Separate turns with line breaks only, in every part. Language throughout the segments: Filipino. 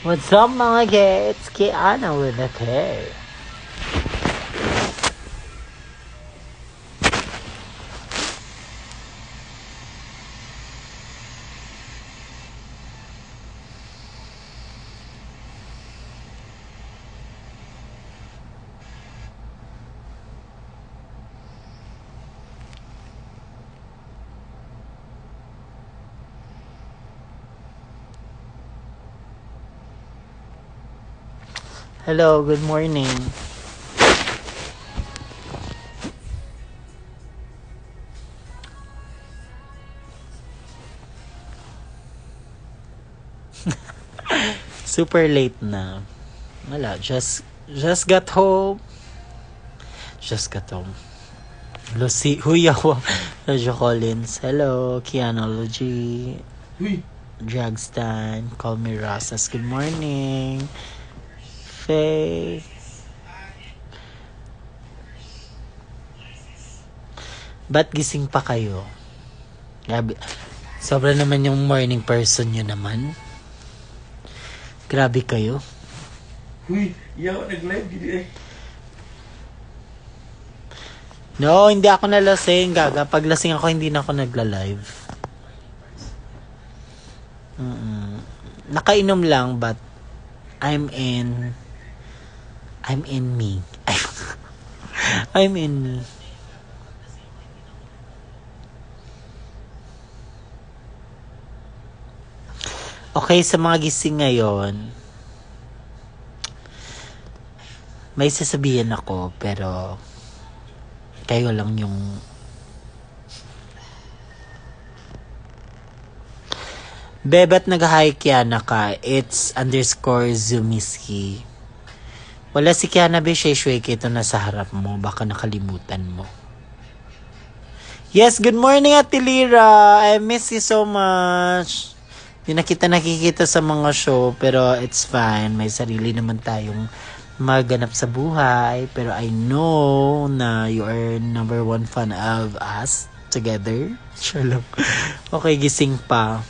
What's up mga gets? Kiana with a K. Hello, good morning. Super late na. Wala, just got home. Just got home. Lucy, Huyawa, Roger Collins. Hello, Kianology. Dragstan, call me Rasas. Good morning. Faye. Ba't gising pa kayo? Grabe. Sobra naman yung morning person nyo naman. Grabe kayo.
Uy, iyaw nag-live gini eh.
No, hindi ako nalasing, gaga. Pag lasing ako, hindi na ako nagla-live. Nakainom lang, but I'm in me. I'm in me. Okay, sa mga gising ngayon, may sasabihin ako, pero kayo lang yung Bebat nag-hi Kiana ka. It's _Zumiski. Wala si Kiana be, shweke ito na sa harap mo. Baka nakalimutan mo. Yes, good morning Ate Lira. I miss you so much. Hindi na kita nakikita sa mga show, pero it's fine. May sarili naman tayong maganap sa buhay. Pero I know na you are number one fan of us together. Sure lang. Okay, gising pa.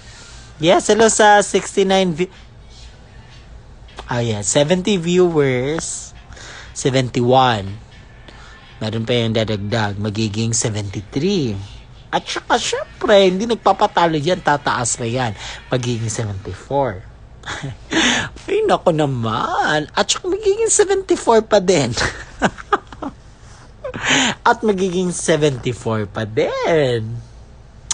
Yes, hello sa 69 70 viewers. 71. Meron pa yung dadagdag. Magiging 73. At saka syempre, hindi nagpapatalo yan. Tataas pa yan. Magiging 74. Ay, nako naman. At saka magiging 74 pa din. At magiging 74 pa din.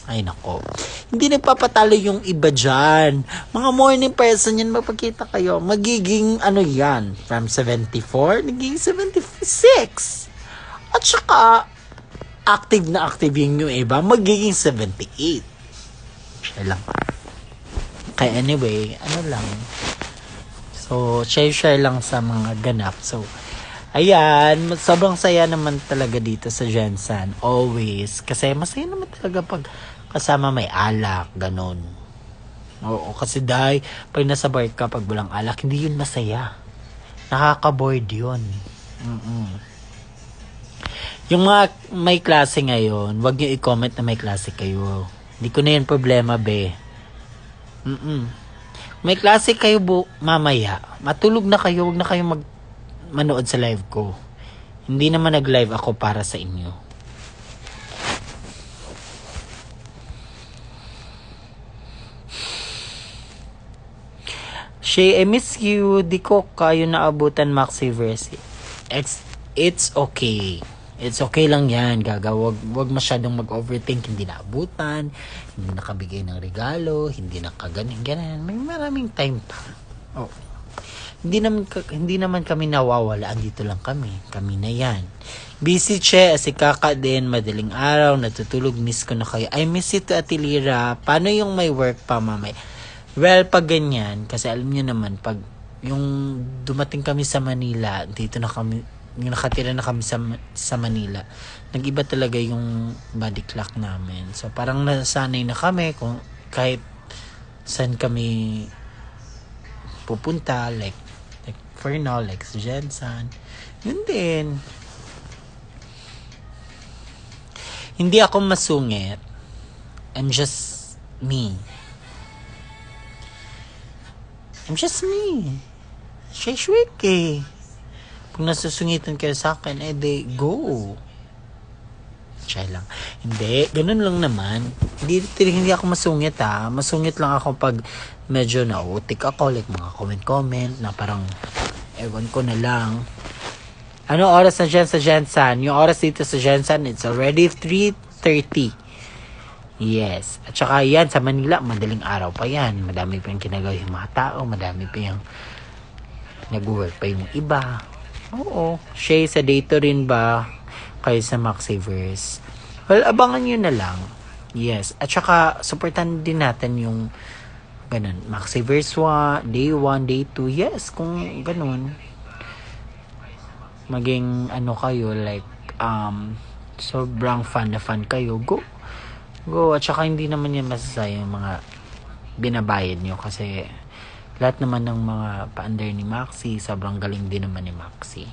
Ay, nako. Hindi nagpapatalo yung iba dyan. Mga morning person yan, mapagkita kayo. Magiging, yan, from 74, nagiging 76. At saka, active na active yung iba, magiging 78. Siya lang. Kaya anyway, lang. So, share lang sa mga ganap. So, ayan, sobrang saya naman talaga dito sa Jensen. Always. Kasi masaya naman talaga pag kasama may alak, ganon. Oo, kasi dahil pag nasa bar ka, pag walang alak, hindi yun masaya. Nakaka-bored yun. Yung mga may klase ngayon, wag niyo i-comment na may klase kayo. Hindi ko na yun problema, be. May klase kayo mamaya. Matulog na kayo, wag na kayo manood sa live ko. Hindi naman nag-live ako para sa inyo. Shay, I miss you. Di ko kayo naabutan Maxiverse. It's okay. It's okay lang yan, gaga. Wag masyadong mag-overthink. Hindi naabutan, hindi nakabigay ng regalo, hindi nakaganin. May maraming time pa. Oh. Hindi naman kami nawawala. Andito lang kami. Kami na yan. Busy si Kaka din. Madaling araw, natutulog. Miss ko na kayo. I miss you to Ate Lira. Paano yung may work pa, mamay? Well, pag ganyan, kasi alam niyo naman, pag yung dumating kami sa Manila, dito na kami, yung nakatira na kami sa Manila, nag-iba talaga yung body clock namin. So, parang nasanay na kami kung kahit saan kami pupunta, like for now, like sa Jensen. Yun din. Hindi ako masungit. I'm just me. I'm just me. Shake eh. Kung nasusungitan kayo sa akin, go. Try lang. Hindi, ganun lang naman. Hindi ako masungit Masungit lang ako pag medyo nautik ako. Like mga comment na parang, ewan ko na lang. Ano oras na dyan sa Jensen? Yung oras dito sa Jensen, it's already 3:30. Yes. At saka yan, sa Manila, madaling araw pa yan. Madami pa yung ginagawa yung mga tao. Madami pa yung nag-work pa yung iba. Oo. Shay, sa dito rin ba kayo sa Maxiverse? Well, abangan nyo na lang. Yes. At saka, supportan din natin yung ganun. Maxiverse day 1, day 2. Yes, kung ganun. Maging kayo, like, sobrang fan na fan kayo. Go. At saka hindi naman yan masasaya yung mga binabayad nyo kasi lahat naman ng mga pa-under ni Maxi, sobrang galing din naman ni Maxi.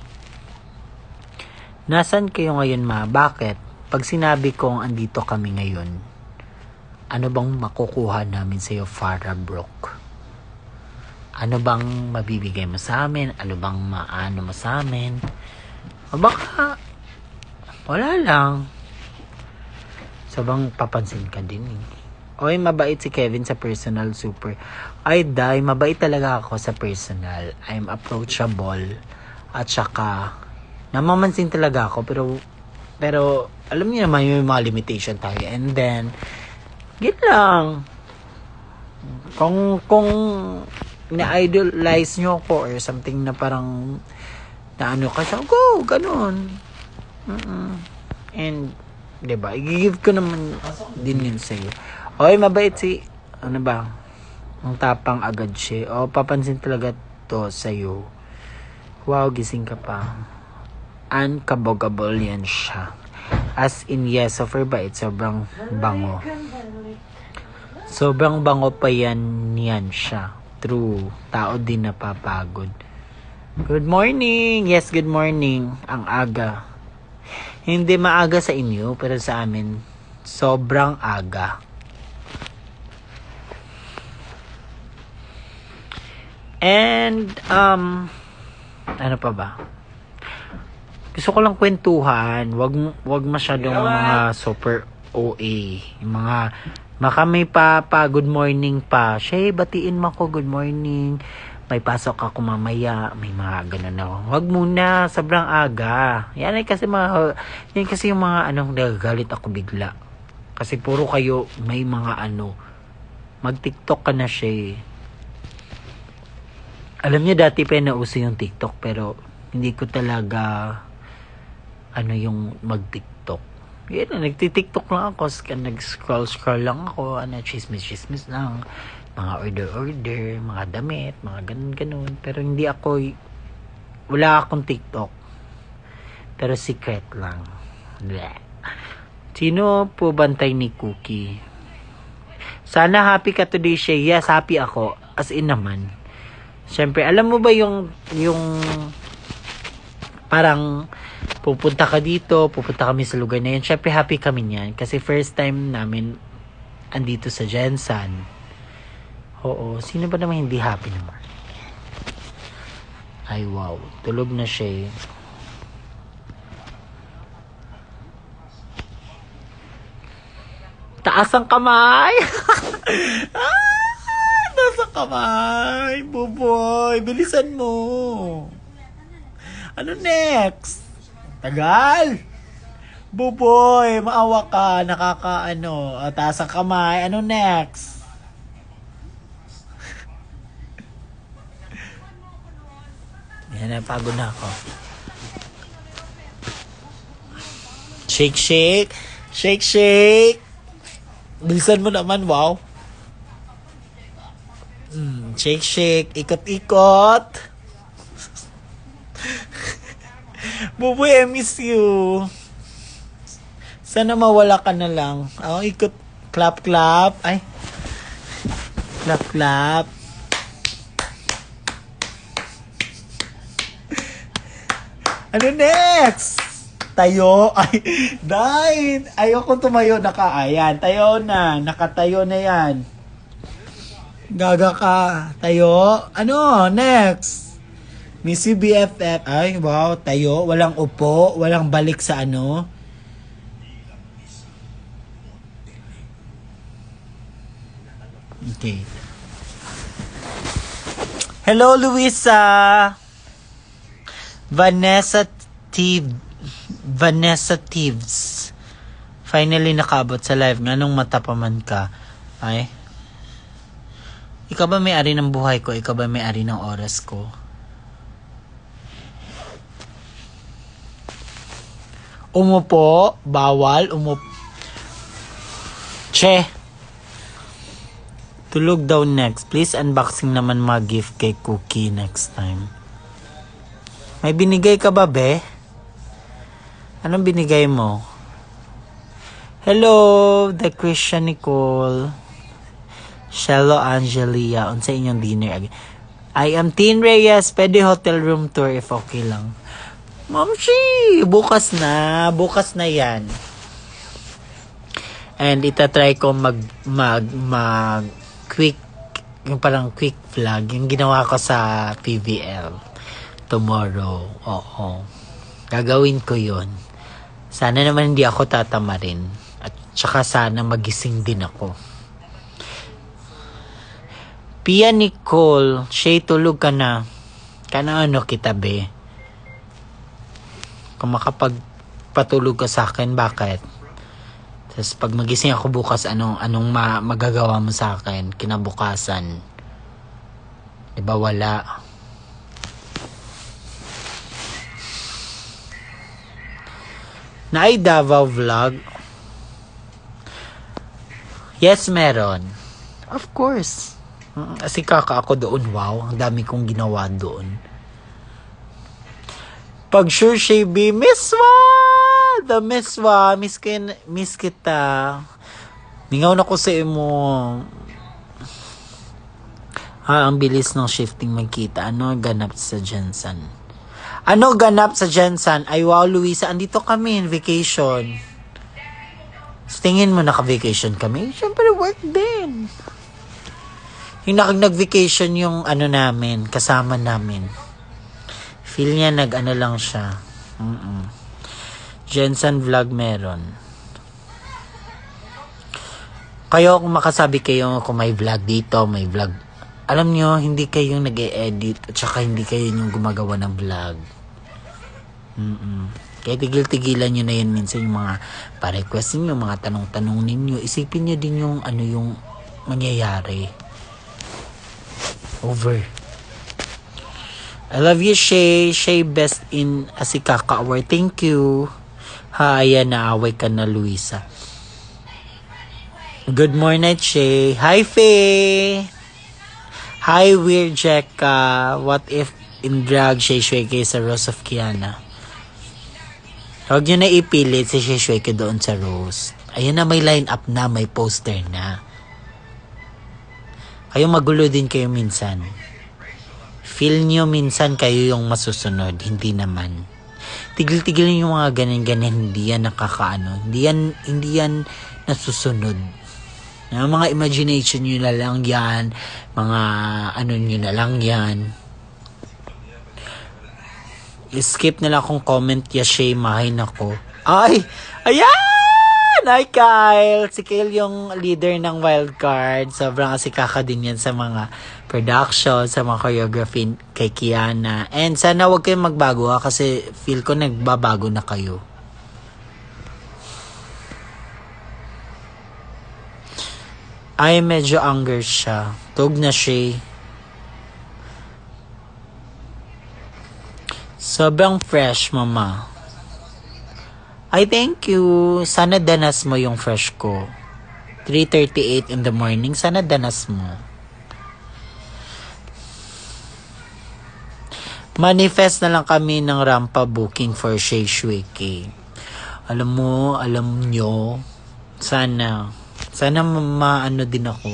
Nasaan kayo ngayon, ma? Bakit? Pag sinabi kong andito kami ngayon, ano bang makukuha namin sa'yo, Farah Brooke? Ano bang mabibigay mo sa amin? Ano bang maano mo sa amin? O baka, wala lang. Sabang papansin ka din eh. Oy, mabait si Kevin sa personal, super. Ay, Day, mabait talaga ako sa personal. I'm approachable. At saka, namamansin talaga ako. Pero alam niyo naman yung mga limitation tayo. And then, git lang. Kung na-idolize nyo ako or something na parang na ka siya, go, ganun. And, diba, i-give ko naman din yun sa'yo. Oy, mabait ano ba? Ang tapang agad siya. Papansin talaga to sa'yo. Wow, gising ka pa. Unkabogable yan siya. As in, yes, so far bait, sobrang bango. Sobrang bango pa yan siya. True. Tao din napapagod. Good morning! Yes, good morning. Ang aga. Hindi maaga sa inyo, pero sa amin, sobrang aga. And, ano pa ba? Gusto ko lang kwentuhan. Wag masyadong mga super OA. Yung mga, may pa good morning pa. Shay, batiin mo ko, good morning. May pasok ako mamaya. May mga ganun na. Wag muna, sobrang aga. Yan kasi yung mga nagagalit ako bigla. Kasi puro kayo, may mga mag-TikTok ka na siya. Alam niyo, dati pa nauso yung TikTok, pero hindi ko talaga yung mag-TikTok. Yan, nagti-TikTok lang ako, nag-scroll lang ako, chismis lang, mga order, mga damit, mga ganun. Pero wala akong TikTok. Pero secret lang. Bleh. Sino po bantay ni Cookie? Sana happy ka today, Shay. Yes, happy ako. As in naman. Siyempre, alam mo ba yung parang pupunta ka dito, pupunta kami sa lugar na yun. Siyempre, happy kami niyan. Kasi first time namin andito sa Jensen. Oo. Sino ba naman hindi happy naman? Ay, wow. Tulog na siya. Taas ang kamay! Taas ang kamay! Buboy! Bilisan mo! Ano next? Tagal! Buboy! Maawa ka! Taas ang kamay! Ano next? Yan, napagod na ako. Shake, shake! Shake, shake! Bilisan mo naman, wow! Shake, shake! Ikot-ikot! Buboy, I miss you! Sana mawala ka na lang. Ikot. Clap, clap. Ay. Clap, clap. Ano next? Tayo. Ay, ayokong tumayo. Ayan. Tayo na. Nakatayo na yan. Gaga ka. Tayo. Ano? Next. Miss you, BFF. Ay, wow. Tayo. Walang upo. Walang balik sa ano. Okay. Hello, Luisa. Vanessa Tives. Finally nakaabot sa live. Nga nung matapaman ka. Ay. Ikaw ba may-ari ng buhay ko? Ikaw ba may-ari ng oras ko? Umupo. Bawal. Che. Tulog daw next. Please unboxing naman mga gift kay Cookie next time. May binigay ka ba, be? Anong binigay mo? Hello, the Christian Nicole. Shello Angelia. Unsa inyong dinner again? I am Teen Reyes. Pwede hotel room tour if okay lang. Momshi! Bukas na. Bukas na yan. And itatry ko mag quick, yung parang quick vlog, yung ginawa ko sa PVL tomorrow. Oo. Gagawin ko yun. Sana naman hindi ako tatamarin. At saka sana magising din ako. Pia Nicole, Shay, tulog ka na. Ano kita, be? Kung makapagpatulog ka sa akin, bakit? Tapos pag magising ako bukas, anong magagawa mo sa akin kinabukasan? Diba wala? Naay Davao vlog? Yes, meron. Of course. Kasi kaka ako doon, wow. Ang dami kong ginawa doon. Pag sure siya, the Miswa, miss kita. Mingaw na ko sa imo. Ang bilis ng shifting magkita. Ano ganap sa Jensen? Ay, wow, Luisa, andito kami in vacation. So, tingin mo naka-vacation kami? Siyempre, work din. Yung nag-vacation yung namin, kasama namin. Feel niya lang siya. Jensen vlog meron. Kayo kung makasabi kayo kung may vlog dito, may vlog. Alam nyo, hindi kayo nag-e-edit at saka hindi kayo yung gumagawa ng vlog. Kaya tigil-tigilan nyo na yan minsan yung mga pa-request ninyo, mga tanong-tanong ninyo. Isipin nyo din yung yung mangyayari. Over. I love you, Shay. Shay best in Asikaka Award. Thank you. Ayan, naaway ka na, Luisa. Good morning, Shay. Hi, Faye. Hi, Weird Jekka. What if in drag Shay Shweke sa Rose of Kiana? Huwag nyo na ipilit si Shay Shweke doon sa Rose. Ayan na, may line-up na, may poster na. Kayo magulo din kayo minsan. Feel nyo minsan kayo yung masusunod, hindi naman. Tigil-tigil yung mga ganyan-ganyan, hindi yan nakakaano. Hindi yan nasusunod. Mga imagination nyo na lang yan. Mga nyo na lang yan. Skip na lang akong comment ya Shay, mahin ako. Ay! Ayan! Hi Kyle! Si Kyle yung leader ng Wildcard. Sobrang asikaka din yan sa mga production, sa mga choreography kay Kiana. And sana wag kayong magbago kasi feel ko nagbabago na kayo. Ay, medyo anger siya. Tug na siya. Sobrang fresh, mama. Ay, thank you. Sana danas mo yung fresh ko. 3:38 in the morning. Sana danas mo. Manifest na lang kami ng rampa booking for Shay Shweke. Alam nyo, sana maano din ako.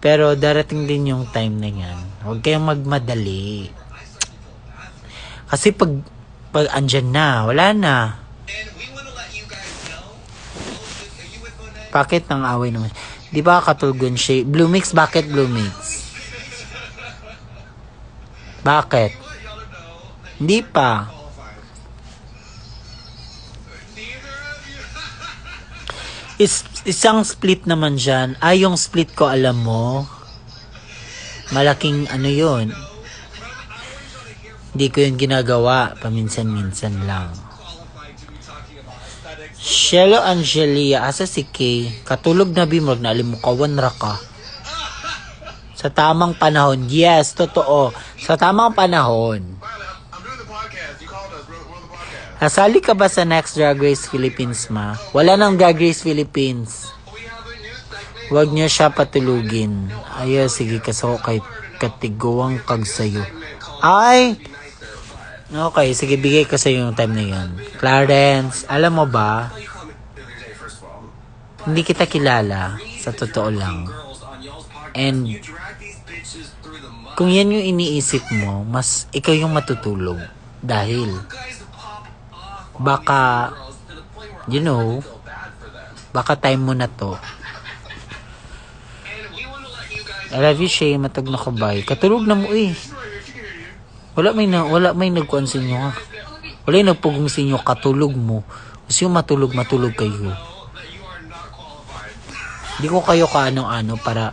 Pero darating din yung time na yan. Huwag kayong magmadali. Kasi pag andyan na, wala na. Bakit nang away naman? Di ba katulgon siya? Blue Mix, bakit Blue Mix? Bakit? Hindi pa. Isang split naman dyan. Yung split ko, alam mo, malaking ano yun. Hindi ko yun ginagawa. Paminsan-minsan lang. Shelo Angelia, asa si Kay? Katulog na bimog na alimukawan ra ka. Sa tamang panahon. Yes, totoo. Sa tamang panahon. Nasali ka ba sa next Drag Race Philippines, ma? Wala nang Drag Race Philippines. Huwag niyo siya patulugin. Ayaw, sige, kaso kay katiguang kag sayo. Ay! Okay, sige, bigay ko sa yung time na yun. Clarence, alam mo ba? Hindi kita kilala. Sa totoo lang. And, kung yan yung iniisip mo, mas ikaw yung matutulog. Dahil, baka, you know, baka time mo na to. I love you, Shay. Matag na kabay. Katulog na mo eh. Wala may nagkuhan sa inyo ha. Wala yung nagpugong sa inyo, katulog mo. Kasi yung matulog kayo. Hindi ko kayo kaano-ano para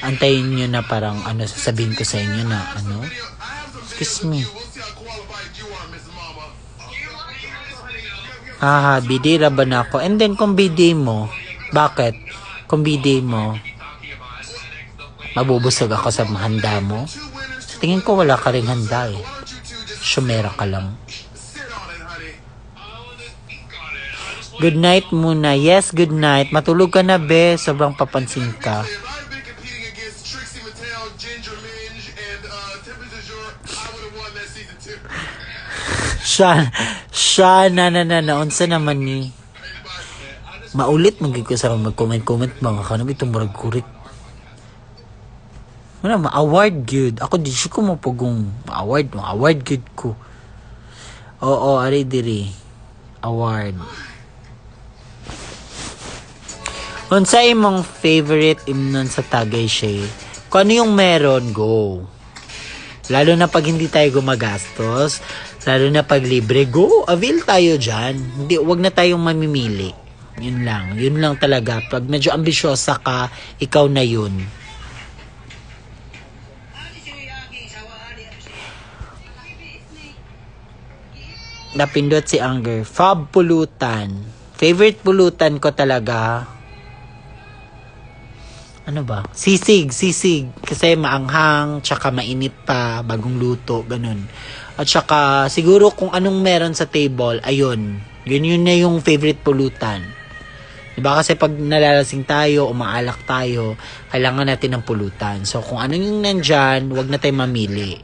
antayin nyo na parang ano sasabihin ko sa inyo na ano. Excuse me. Bidira ba na ako? And then kung biday mo, bakit? Kung biday mo, mabubusog ako sa handa mo? Sa tingin ko wala ka rin handa eh. Sumera ka lang. Good night muna. Yes, good night. Matulog ka na, be. Sobrang papansin ka. Siya, unsa naman ni. Maulit magiging ko sa mag-comment mga kanam itong murag kurik. Wala, ma-award good. Ako di siya ko mapagong ma-award good ko. Oo, ari diri. Award. Unsa imong favorite imnon sa Tagay siya? Kung ano yung meron, go. Lalo na pag hindi tayo gumagastos, lalo na pag libre, go. Avail tayo dyan. Hindi, wag na tayong mamimili. Yun lang talaga. Pag medyo ambisyosa ka, ikaw na yun. Napindot si Anger. Fab pulutan. Favorite pulutan ko talaga. Ano ba? Sisig. Kasi maanghang, tsaka mainit pa, bagong luto, ganun. At tsaka, siguro kung anong meron sa table, ayun. Yun na yung favorite pulutan. Diba? Kasi pag nalalasing tayo, umaalak tayo, kailangan natin ng pulutan. So, kung ano yung nandyan, wag na tayo mamili.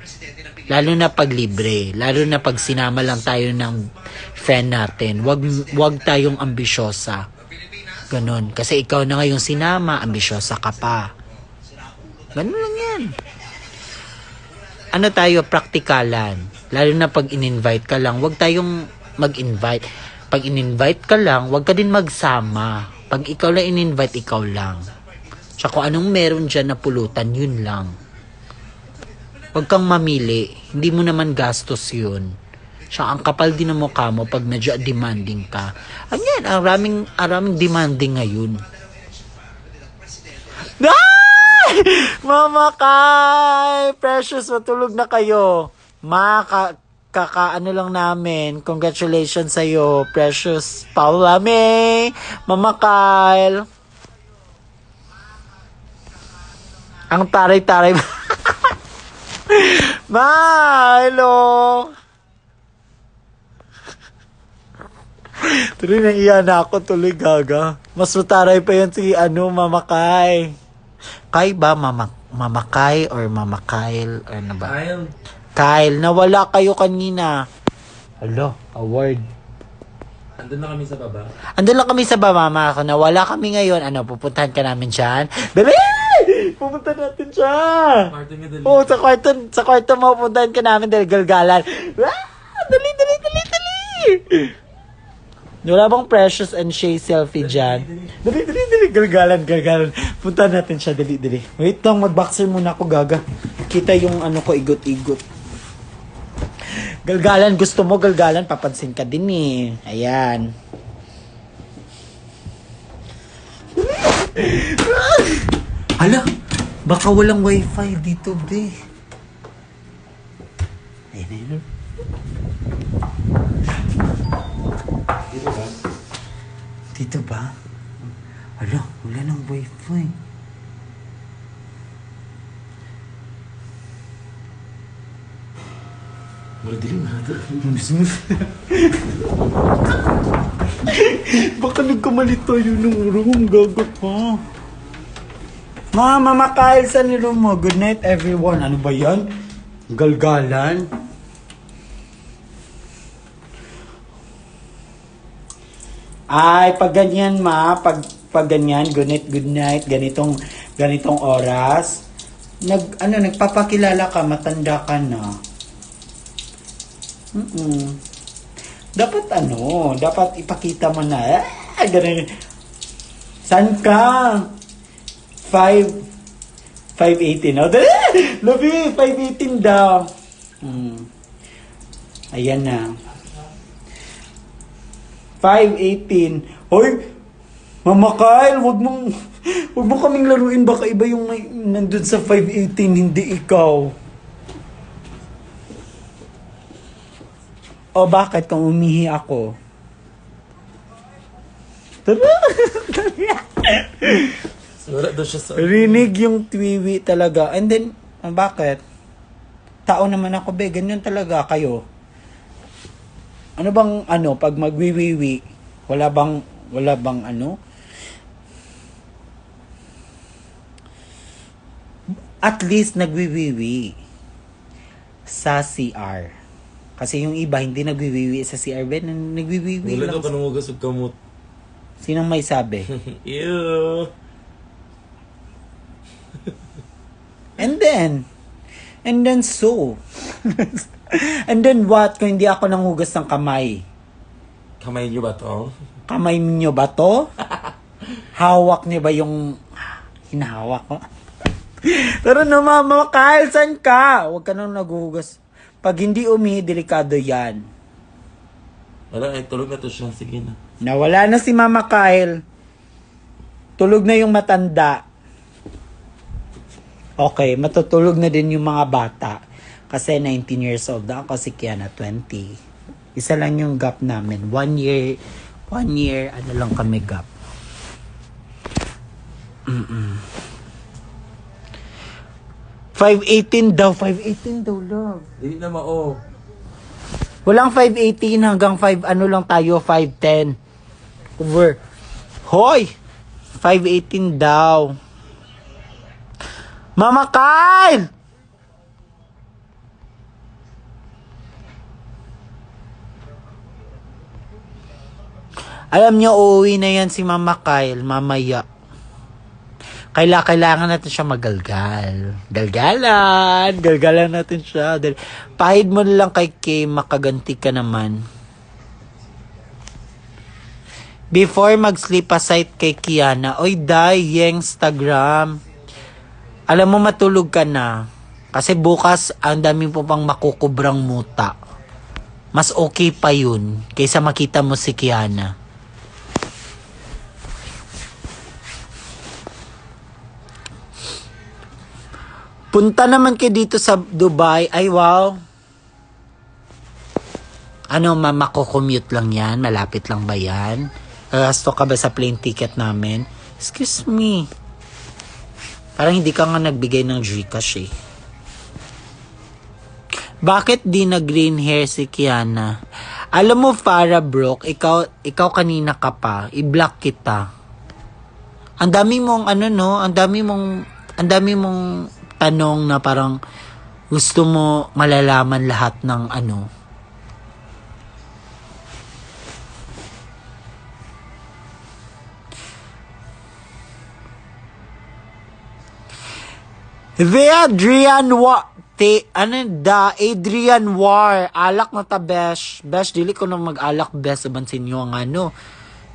Lalo na pag libre. Lalo na pag sinama lang tayo ng friend natin. Wag tayong ambisyosa. Ganon. Kasi ikaw na ngayong sinama, ambisyosa ka pa. Ganon lang yan. Ano tayo, praktikalan. Lalo na pag in-invite ka lang, wag tayong mag-invite. Pag in-invite ka lang, wag ka din magsama. Pag ikaw lang in-invite, ikaw lang. Tsaka kung anong meron dyan na pulutan, yun lang. Wag kang mamili. Hindi mo naman gastos yun. Siya, ang kapal din ng mukha mo pag medyo demanding ka. Ayan, araming demanding ngayon. Ay! Mama Kai! Precious, matulog na kayo. Kakaano lang namin. Congratulations sa'yo, Precious Paula May. Mama Kyle. Ang taray-taray. Ma, hello. Tuloy na iyan ako, tuloy gaga. Mas mataray pa yan si Mama Kai. Kai ba? Mama Kai or Mama Kyle? Or ano ba? Kyle, nawala kayo kanina. Hello, award.
Andun na kami sa baba.
Andun lang kami sa baba, mama. Nawala kami ngayon. Pupuntahan ka namin dyan. Bebe! Pupuntahan natin siya. Oo, sa kwarto mapupuntahan ka namin dahil galgalan. Ah, dali. Wala bang Precious and Shay selfie dyan? Dali, galgalan. Punta natin siya, dali. Wait lang, mag-boxer muna ako, gaga. Kita yung ano ko, igot-igot. Galgalan, gusto mo galgalan, papansin ka din eh. Ayan. Hala, baka walang wifi dito, be. Ayun.
Dito ba?
Dito ba? Hala, wala nang wifi.
Madilim na ito.
Baka nagkamali tayo ng room, gagot pa. Mama Kyle, saan yung room mo? Good night everyone. Ano ba yan? Galgalan? Ay, pag ganyan pag ganyan, good night, ganitong oras, nagpapakilala ka, matanda ka na. Dapat ipakita mo na, ganun. San ka? 518, no? Labi, 518 daw. Ayan na. 518. Hoy, Mama Kyle, wag mo kaming laruin. Baka iba yung nandun sa 518, hindi ikaw. O bakit kung umihi ako?
Wala daw siya sa...
Rinig yung twiwi talaga. And then, bakit? Tao naman ako, be. Ganyan talaga kayo. Ano bang, pag magwiwiwi, wala bang, at least nagwiwiwi sa CR. Kasi yung iba, hindi nagwiwiwi sa CR, be. Nagwiwiwi
Wala daw
lang.
ka nang ugas og kamot.
Sinong may sabi?
Ew.
And then so. And then what kung hindi ako nanghugas ng kamay?
Kamay niyo ba to?
Kamay niyo ba to? Hawak niyo ba yung hinahawak ko? Pero no, Mama Kyle, saan ka? Huwag ka nang naghuhugas. Pag hindi umihi, delikado yan.
Wala, tulog na to siya. Sige na.
Nawala na si Mama Kyle. Tulog na yung matanda. Okay, matutulog na din yung mga bata. Kasi 19 years old na ako, si Kiana 20. Isa lang yung gap namin. 1 year, lang kami gap. 518 daw, love.
Hindi na mao.
Walang 518 hanggang 5, lang tayo, 510. Over. Hoy! 518 daw. Mama Kyle! Alam niyo, uuwi na yan si Mama Kyle, mamaya. Kailangan natin siya magalgal. Galgalan natin siya. Pahid mo na lang kay Kay, makaganti ka naman. Before mag-sleep aside kay Kiana, oy day, yung Instagram. Alam mo, matulog ka na. Kasi bukas, ang dami po pang makukubrang muta. Mas okay pa yun, kaysa makita mo si Kiana. Punta naman kayo dito sa Dubai. Ay, wow. Makukommute lang yan? Malapit lang ba yan? Gasto ka ba sa plane ticket namin? Excuse me. Parang hindi ka nga nagbigay ng Gcash eh. Bakit di na green hair si Kiana? Alam mo, Farah Brooke, ikaw kanina ka pa. I-block kita. Ang dami mong ang dami mong tanong na parang gusto mo malalaman lahat ng The Adrian Adrian War. Alak na ta, besh. Besh, dili ko na mag-alak, besh. Abansin nyo ang ano.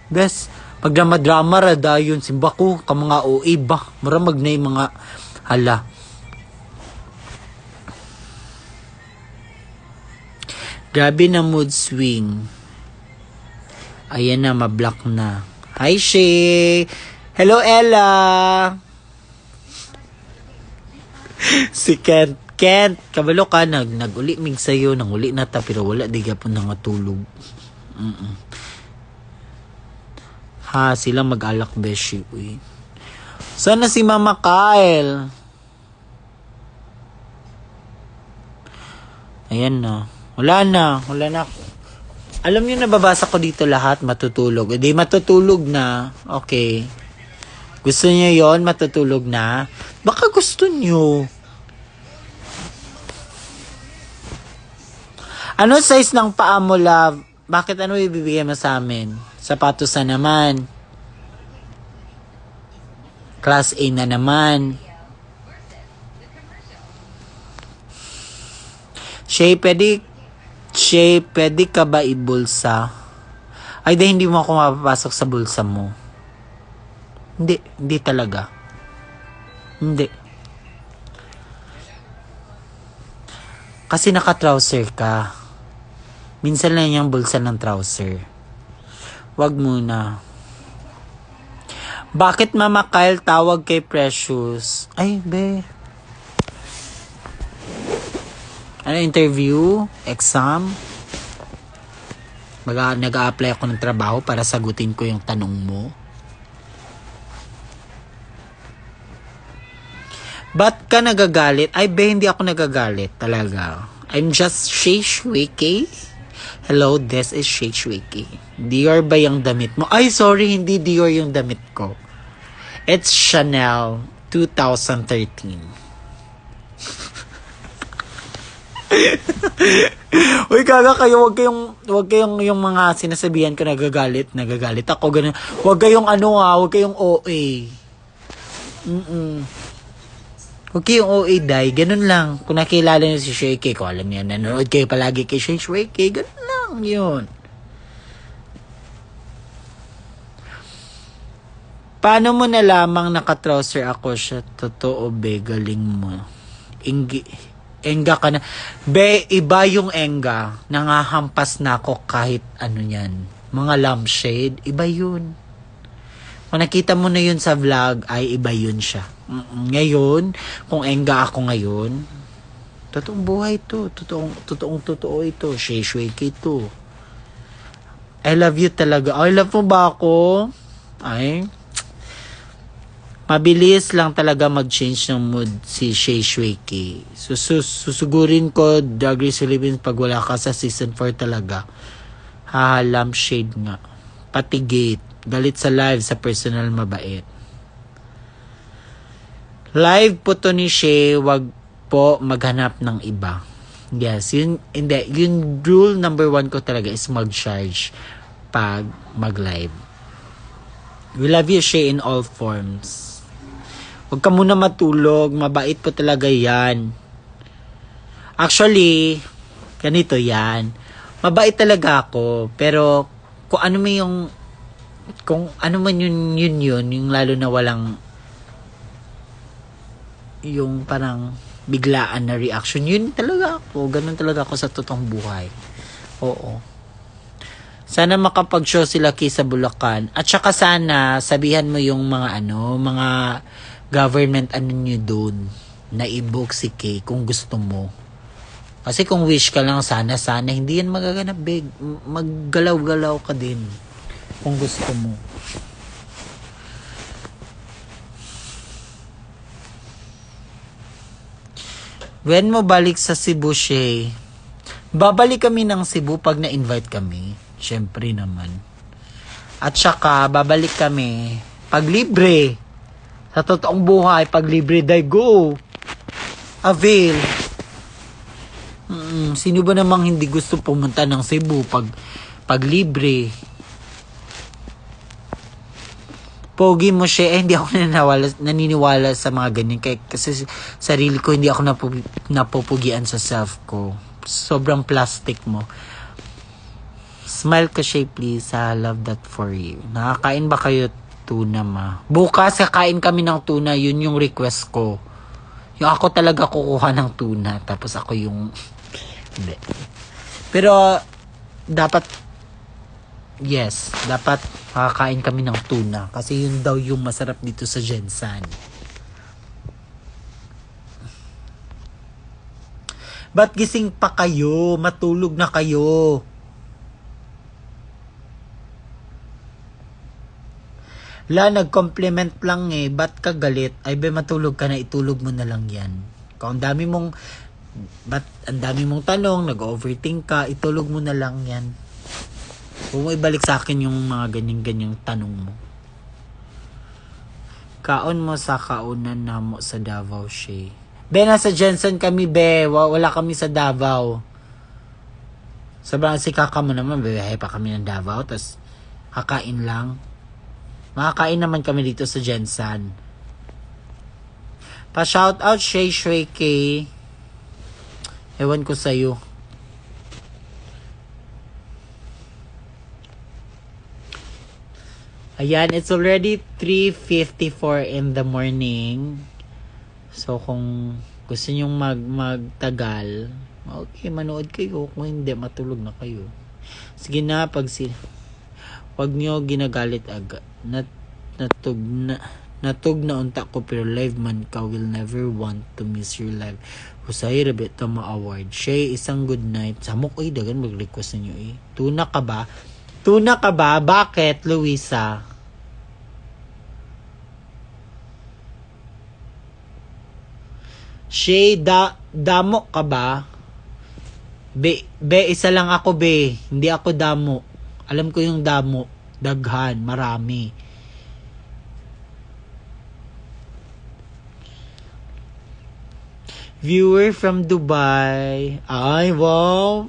Besh, pag drama-drama, rada yun. Simba ko, ka mga OA ba? Maramag na yung mga hala. Grabe na mood swing. Ayan na, mablock na. Hi, Shay! Hello, Ella! Si Kent. Kent, kabalo ka, nag-uli mig sa'yo, nang-uli na ta, pero wala, di ka po nangatulog. Ha, sila mag-alak, beshi. Uy. Sana si Mama Kyle? Ayan na. Wala na. Alam niyo, nababasa ko dito lahat, matutulog. Hindi, matutulog na. Okay. Gusto niyo yon, matutulog na? Baka gusto niyo. Ano size ng paa mo, love? Bakit ano ibibigay mo sa amin? Sapatos na naman. Class A na naman. Shay, pwede ka ba ibulsa? Ay, hindi mo ako mapapasok sa bulsa mo. Hindi talaga. Hindi. Kasi naka-trouser ka. Minsan lang yung bulsa ng trouser. Wag muna. Bakit Mama Kyle tawag kay Precious? Ay, be. Ano, interview? Exam? Nag-a-apply ako ng trabaho para sagutin ko yung tanong mo. Ba't ka nagagalit? Ay, be, hindi ako nagagalit talaga. I'm just Shay Shweke. Hello, this is Shay Shweke. Dior ba yung damit mo? Ay, sorry, hindi Dior yung damit ko. It's Chanel 2013. Uy, kaga kayo, wag kayong yung mga sinasabihan ko nagagalit ako, ganun. Wag kayong wag kayong OA. Huwag kayong OA, day. Ganun lang. Kung nakilala niyo si Shweke, ko alam niya, nanonood kayo palagi kay Shweke, ganun lang yun. Paano mo nalamang naka-trouser ako siya? Totoo, be, galing mo. Enga ka na. Be, iba yung enga. Nangahampas na ako kahit ano yan. Mga lampshade, iba yun. Kung nakita mo na yun sa vlog, ay iba yun siya. Ngayon, kung enga ako ngayon, totoong buhay to. Totoo ito. Shweke ito. I love you talaga. I love mo ba ako? Ay, mabilis lang talaga mag-change ng mood si Shay Shweke. Susugurin ko Drag Race Philippines pag wala ka sa season 4 talaga. Lampshade nga. Pati gate. Galit sa live, sa personal mabait. Live po to ni Shay, wag po maghanap ng iba. Yes, yung rule number 1 ko talaga is mag-charge pag mag-live. We love you, Shay, in all forms. Huwag ka muna matulog. Mabait po talaga yan. Actually, ganito yan. Mabait talaga ako. Pero, kung ano man yun, yung lalo na walang, yung parang biglaan na reaction, yun talaga ako. Ganun talaga ako sa totoong buhay. Oo. Sana makapag-show sila sa Bulacan. At saka sana, sabihan mo yung mga mga government nyo doon na i-book si Kay kung gusto mo. Kasi kung wish ka lang sana hindi yan magaganap, big. Maggalaw-galaw ka din kung gusto mo. When mo balik sa Cebu, Shay? Babalik kami ng Cebu pag na-invite kami. Siyempre naman. At saka, babalik kami pag libre. Sa totoong buhay, pag libre, die go. Avail. Sino ba namang hindi gusto pumunta ng Cebu pag libre? pogi mo siya, hindi ako naniniwala sa mga ganyan. Kasi sarili ko, hindi ako napupugian sa self ko. Sobrang plastic mo. Smile ka, Shay, please. I love that for you. Nakakain ba kayo tuna, ma? Bukas, kakain kami ng tuna. Yun yung request ko. Yung ako talaga kukuha ng tuna. Tapos ako yung... Hindi. Pero, dapat... Yes, dapat makakain kami ng tuna. Kasi yun daw yung masarap dito sa Jensan. Ba't gising pa kayo? Matulog na kayo. Nag-compliment lang eh. Ba't ka galit? Ay, matulog ka na. Itulog mo na lang yan. Kung ang dami mong tanong, nag-overthink ka, itulog mo na lang yan. Huwag mo ibalik sa akin yung mga ganyang tanong mo. Kaon mo sa kaunan na mo sa Davao, Shay. Be, nasa Jensen kami, be. Wala kami sa Davao. Sobrang sikaka mo naman, be. Pa kami ng Davao, tapos kakain lang. Makakain naman kami dito sa Jensen. Pa-shoutout, Shay Shay K. Ewan ko sa'yo. Ayan, it's already 3:54 in the morning. So, kung gusto nyong magtagal, okay, manood kayo. Kung hindi, matulog na kayo. Sige na, wag nyo ginagalit agad. Natug na unta ko, pero live man ka, will never want to miss your live. Husay, rabit mo award. Shay, isang good night. Samok, dagan mag-request ninyo eh. Tuna ka ba? Tuna ka ba? Bakit, Luisa? Shay, damo ka ba? Be, isa lang ako, be. Hindi ako damo. Alam ko yung damo. Daghan, marami. Viewer from Dubai. Ay, wow.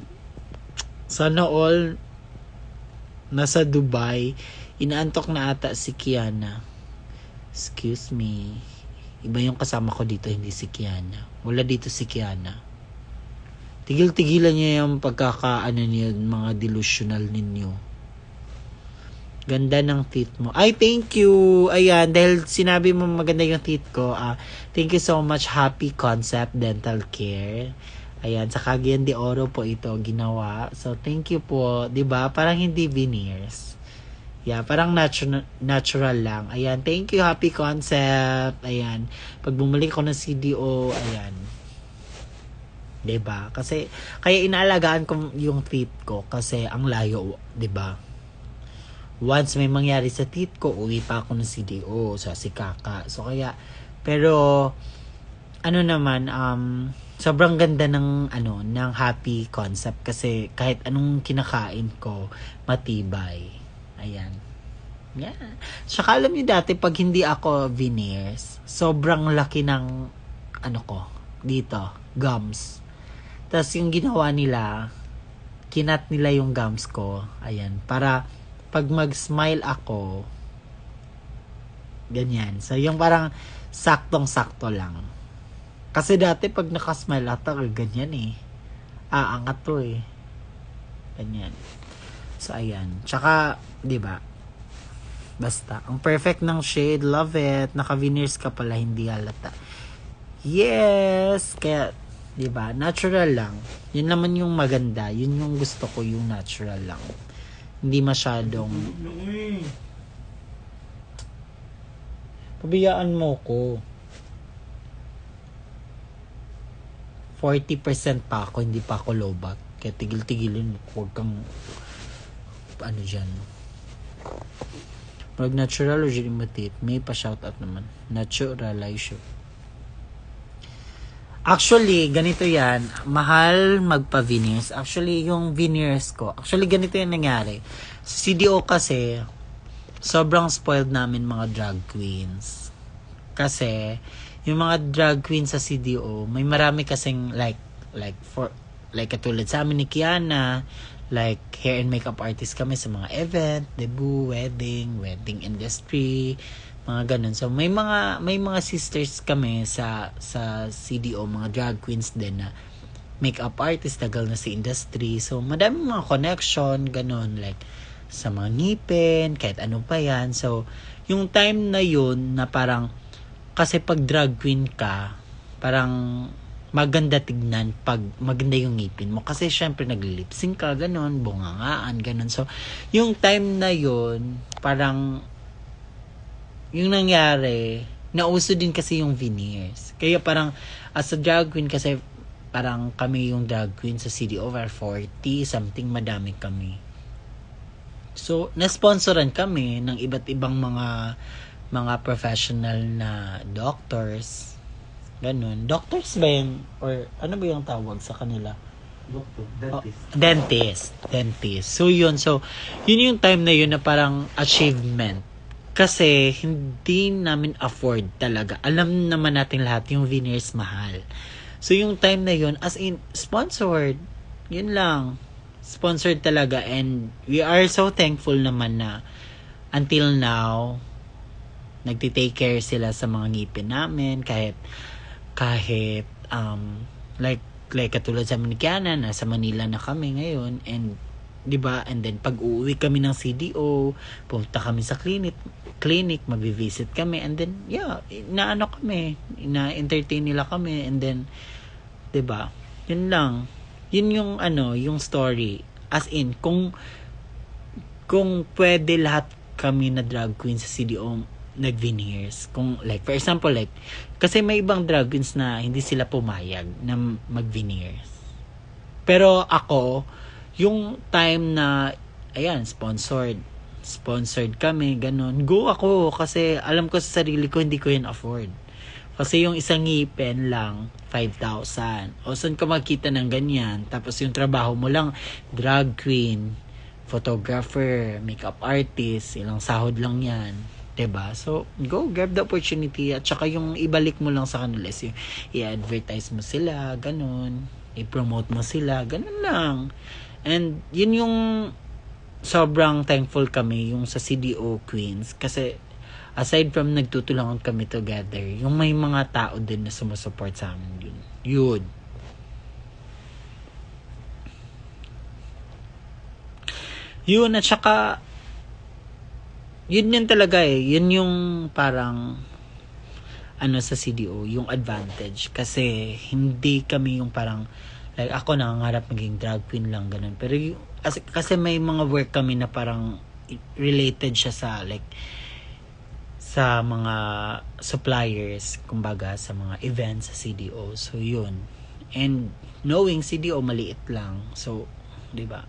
Sana all nasa Dubai. Inaantok na ata si Kiana. Excuse me. Iba yung kasama ko dito, hindi si Kiana. Wala dito si Kiana. Tigil-tigilan niya yung pagkakaano niyo, mga delusional ninyo. Ganda ng teeth mo. Ay, thank you. Ayan, dahil sinabi mo maganda yung teeth ko. Thank you so much, Happy Concept Dental Care. Ayan, sa Cagayan de Oro po ito ginawa. So, thank you po. 'Di ba? Parang hindi veneers. Yeah, parang natural lang. Ayan, thank you, Happy Concept. Ayan, pag bumalik ko ng CDO, ayan. 'Di ba? Kasi kaya inaalagaan ko yung teeth ko kasi ang layo, 'di ba? Once may mangyari sa teeth ko, uwi pa ako ng CDO sa Sikaka. So kaya, pero ano naman, sobrang ganda ng ng Happy Concept kasi kahit anong kinakain ko, matibay. Ayan. Yeah. Saka alam niyo dati, pag hindi ako veneers, sobrang laki ng ko, dito, gums. Tapos yung ginawa nila, kinat nila yung gums ko. Ayan. Para pag mag-smile ako, ganyan. So yung parang saktong-sakto lang. Kasi dati pag nakasmile ata, ganyan eh. Angat to eh. Ganyan. So, ayan. Tsaka, di ba? Basta. Ang perfect ng shade. Love it. Naka-veneers ka pala. Hindi halata. Yes! Kaya, di ba? Natural lang. Yun naman yung maganda. Yun yung gusto ko. Yung natural lang. Hindi masyadong... Pabayaan mo ko. 40% pa ako, hindi pa ako lowback. Kaya tigil-tigilin mo. Huwag kang dyan. Pag natural o ginimatit, may pa-shoutout naman. Naturalization. Actually, ganito yan. Mahal magpa-veneers. Actually, yung veneers ko, actually, ganito yung nangyari. Sa CDO kasi, sobrang spoiled namin mga drag queens. Kasi, yung mga drag queens sa CDO, may marami kasing like katulad sa amin ni Kiana, Like, hair and makeup artist kami sa mga event, debut, wedding industry, mga ganun. So, may mga sisters kami sa CDO, mga drag queens din na makeup artist, tagal na sa industry. So, madami mga connection, ganun. Like, sa mga ngipin, kahit ano pa yan. So, yung time na yun na parang, kasi pag drag queen ka, parang maganda tignan pag maganda yung ngipin mo. Kasi syempre nag-lip-sync ka, ganun, bungangaan, ganun. So, yung time na yun, parang, yung nangyari, nauso din kasi yung veneers. Kaya parang, as a drag queen, kasi parang kami yung drag queen sa city over 40, something, madami kami. So, na-sponsoran kami ng iba't ibang mga professional na doctors. Ganun. Doctors ba yun? Or ano ba yung tawag sa kanila?
Doctor,
Dentist. So, yun. So, yun yung time na yun na parang achievement. Kasi, hindi namin afford talaga. Alam naman natin lahat, yung veneers mahal. So, yung time na yun, as in, sponsored. Yun lang. Sponsored talaga. And, we are so thankful naman na until now, nagti-take care sila sa mga ngipin namin. Kahit like katulad sa Manikiana, nasa Manila na kami ngayon, and 'di ba, and then pag uuwi kami ng CDO, pumunta kami sa clinic, magvi-visit kami, and then na-entertain nila kami, and then 'di ba, yun lang, yun yung story, as in kung pwede lahat kami na drag queen sa CDO nag-veneers. Kung like, for example, like, kasi may ibang drag queens na hindi sila pumayag na mag-veneers. Pero ako, yung time na, ayan, sponsored kami, ganun. Go ako, kasi alam ko sa sarili ko, hindi ko yun afford. Kasi yung isang ngipin lang, 5,000. O saan ka makita ng ganyan? Tapos yung trabaho mo lang, drag queen, photographer, makeup artist, ilang sahod lang yan. 'Di ba? So, go grab the opportunity, at saka yung ibalik mo lang sa kanila is yung i-advertise mo sila, ganun, i-promote mo sila, ganun lang. And yun yung sobrang thankful kami yung sa CDO Queens, kasi aside from nagtutulungan kami together, yung may mga tao din na sumusupport sa amin yun. Yun, at saka yun talaga yun yung parang sa CDO, yung advantage, kasi hindi kami yung parang like ako nangangarap maging drag queen lang, ganun. Pero kasi may mga work kami na parang related siya sa like sa mga suppliers, kumbaga sa mga events sa CDO. So yun, and knowing CDO maliit lang, so 'di ba,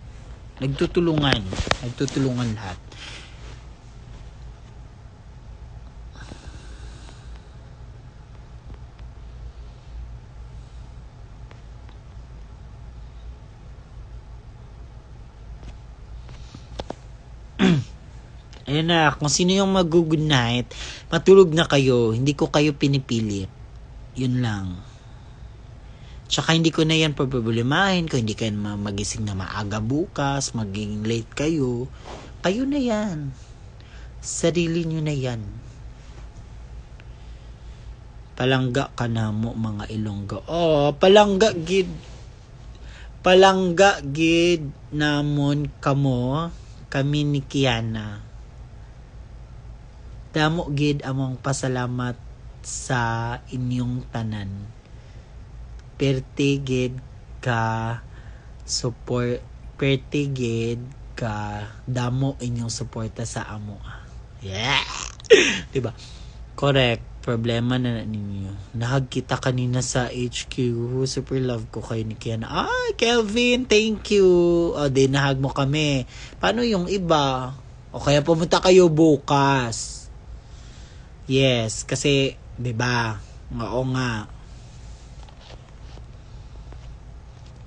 nagtutulungan lahat. Ayun na, kung sino yung mag-good night, matulog na kayo. Hindi ko kayo pinipilit. Yun lang. Tsaka hindi ko na yan problemahin kung hindi kayo magising na maaga bukas, maging late kayo. Kayo na yan. Sarili nyo na yan. Palangga ka na mo, mga Ilonggo. Oh, palangga gid namon kamo, kami ni Kiana. Damo gid among pasalamat sa inyong tanan. Pertigid ka damo inyong suporta sa amo. Yeah. 'Di ba? Correct. Problema na ninyo. Nahag kita kanina sa HQ. Super love ko kayo ni Kiana. Ay, Kelvin, thank you. O, di nahag mo kami. Paano yung iba? O kaya pumunta kayo bukas. Yes, kasi, 'di ba? Oo nga.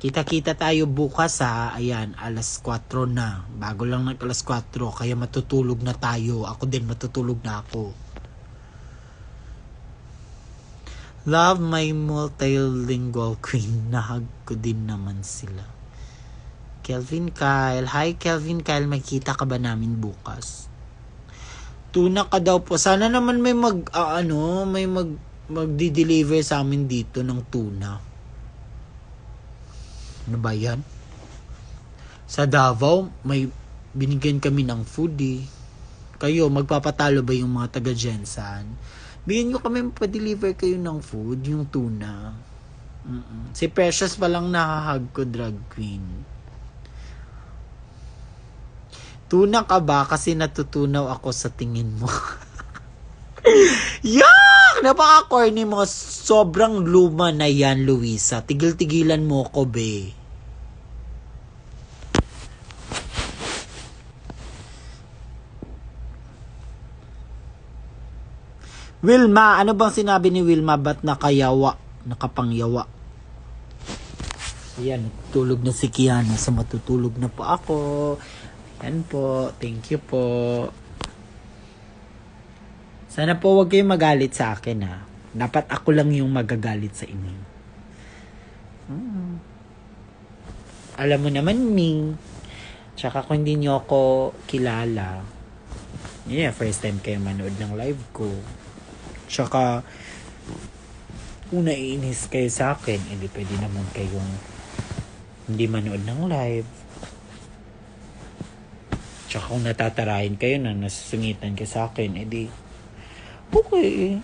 Kita-kita tayo bukas ha. Ayan, alas 4 na. Bago lang ng alas 4, kaya matutulog na tayo. Ako din, matutulog na ako. Love, my multilingual queen. Nahag ko din naman sila. 'Di ba? Correct. Problema na ninyo. Nahag kita kanina sa HQ. Super love ko kayo ni Kiana. Ay, Kelvin, thank you. O, di nahag mo kami. Paano yung iba? O kaya pumunta kayo bukas. Yes, kasi, 'di ba? Oo nga. Kita-kita tayo bukas ha. Ayan, alas 4 na. Bago lang ng alas 4, kaya matutulog na tayo. Ako din, matutulog na ako. Kelvin Kyle. Hi, Kelvin Kyle. Makita ka ba namin bukas? Tuna ka daw po. Sana naman may magdi-deliver sa amin dito ng tuna. Ano ba yan? Sa Davao, may binigyan kami ng food eh. Kayo, magpapatalo ba yung mga taga Jensan? Bigyan nyo kami, pa-deliver kayo ng food, yung tuna. Si Precious pa lang nakahag ko, drag queen. Tuna ka ba? Kasi natutunaw ako sa tingin mo. Yak! Napaka-corny mo. Sobrang luma na yan, Luisa. Tigil-tigilan mo ko, be. Wilma, ano bang sinabi ni Wilma? Ba't nakapangyawa? Ayan, tulog na si Kiana. So matutulog na po ako. Ayan po, thank you po. Sana po wag kayong magalit sa akin ha. Dapat ako lang yung magagalit sa inyo. Alam mo naman, Ming. Tsaka kung hindi nyo ako kilala, first time kayo manood ng live ko. Tsaka, kung naiinis kayo sa akin, hindi pwede naman kayong hindi manood ng live. Tsaka kung natatarahin kayo na nasusungitan kayo sa akin, edi okay.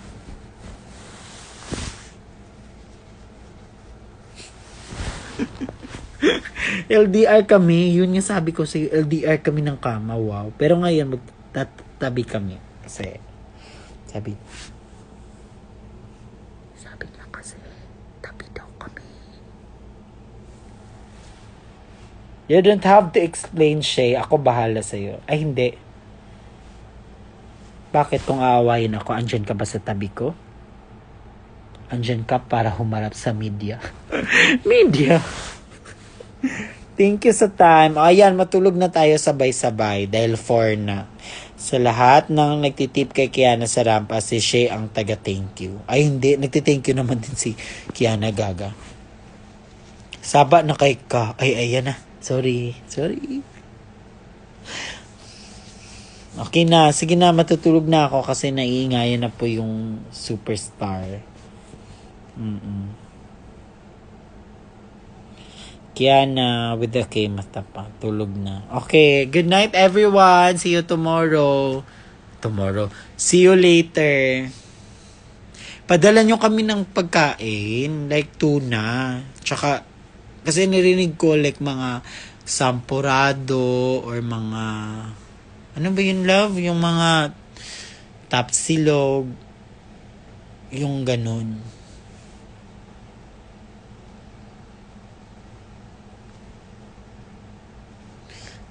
LDR kami, yun yung sabi ko sa'yo, LDR kami ng kama, wow. Pero ngayon, magtatabi kami. Kasi, sabi niya kasi, tabi daw kami. You don't have to explain, Shay. Ako bahala sa'yo. Ay, hindi. Bakit kung aawayin ako, andyan ka ba sa tabi ko? Andyan ka para humarap sa media. Media? Thank you sa time. Ayan, matulog na tayo sabay-sabay dahil 4 na. Sa lahat ng nagtitip kay Kiana sa rampa, si Shay ang taga-thank you. Ay, hindi. Nagtithank you naman din si Kiana Gaga. Saba na kay ka. Ay, ayan na. Sorry. Okay na. Sige na, matutulog na ako kasi naiingayan na po yung superstar. Kiana with the K matapa. Tulog na. Okay. Good night, everyone. See you tomorrow. See you later. Padala nyo kami ng pagkain. Like tuna. Tsaka, kasi narinig ko like mga sampurado or mga, ano ba yun, love? Yung mga tapsilog. Yung ganun.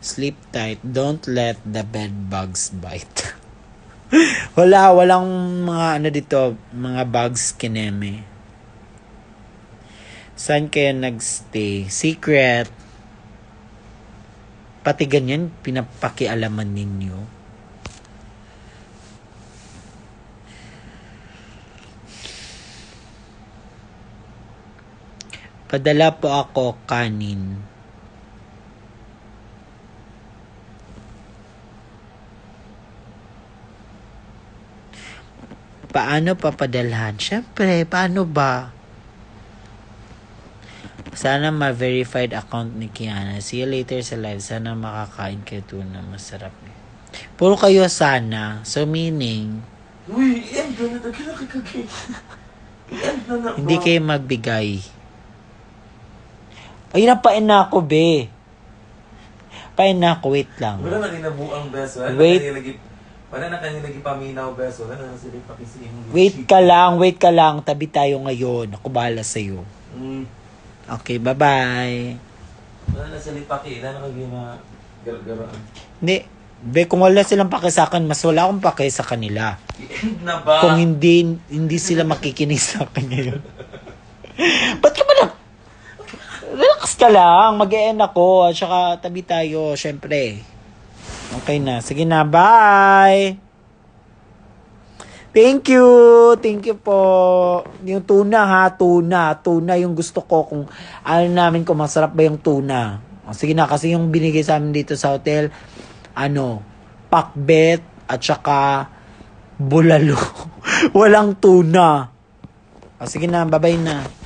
Sleep tight. Don't let the bed bugs bite. Walang mga ano dito, mga bugs kineme. Saan kayo nagstay? Secret. Pati ganyan, pinapakialaman ninyo. Padala po ako kanin. Paano papadalhan? Siyempre, paano ba? Sana ma-verified account ni Kiana. See you later sa live. Sana makakain kayo tuna. Masarap eh. Puro kayo sana. So meaning,
Uy, end na nagkakakagay. End na.
hindi kayo magbigay. Ay, napain na ako, be. Pain na ako. Wait lang.
Wala na kinabuang beso.
Wait.
Wala na kanina paminaw beso. Wala na sila pakisihin.
Wait ka lang. Tabi tayo ngayon. Ako bahala sa'yo. Okay, bye-bye.
Wala na sila paki. Wala na kagina gargaraan.
Hindi. Be, kung wala silang pake sa akin, mas wala akong pake sa kanila.
I-end na ba?
Kung hindi sila makikinig sa akin ngayon. Ba't ka ba na? Relax ka lang. Mag-e-end ako. At saka tabi tayo, syempre. Okay na. Sige na. Bye! Thank you po. Yung tuna ha, tuna yung gusto ko kung ano namin kung masarap ba yung tuna. O, sige na, kasi yung binigay sa amin dito sa hotel, pakbet at saka bulalo. Walang tuna. O, sige na, bye-bye na.